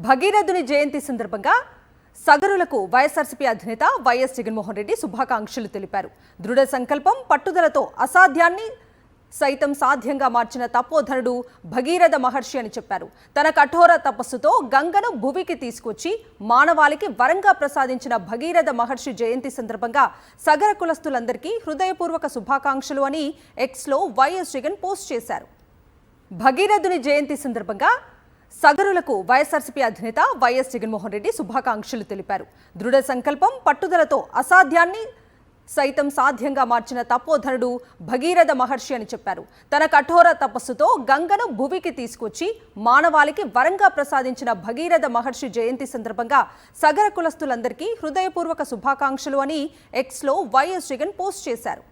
భగీరథుని జయంతి సందర్భంగా సగరులకు వైఎస్ఆర్సీపీ అధినేత వైఎస్ జగన్మోహన్ రెడ్డి శుభాకాంక్షలు తెలిపారు. దృఢ సంకల్పం, పట్టుదలతో అసాధ్యాన్ని సైతం సాధ్యంగా మార్చిన తపోధనుడు భగీరథ మహర్షి అని చెప్పారు. తన కఠోర తపస్సుతో గంగను భువికి తీసుకొచ్చి మానవాళికి వరంగా ప్రసాదించిన భగీరథ మహర్షి జయంతి సందర్భంగా సగర కులస్తులందరికీ హృదయపూర్వక శుభాకాంక్షలు అని ఎక్స్లో వైఎస్ జగన్ పోస్ట్ చేశారు. భగీరథుని జయంతి సందర్భంగా సగరులకు వైఎస్ఆర్సీపీ అధినేత వైఎస్ జగన్మోహన్ రెడ్డి శుభాకాంక్షలు తెలిపారు. దృఢ సంకల్పం, పట్టుదలతో అసాధ్యాన్ని సైతం సాధ్యంగా మార్చిన తపోధనుడు భగీరథ మహర్షి అని చెప్పారు. తన కఠోర తపస్సుతో గంగను భువికి తీసుకొచ్చి మానవాళికి వరంగా ప్రసాదించిన భగీరథ మహర్షి జయంతి సందర్భంగా సగర కులస్తులందరికీ హృదయపూర్వక శుభాకాంక్షలు అని ఎక్స్లో వైఎస్ జగన్ పోస్ట్ చేశారు.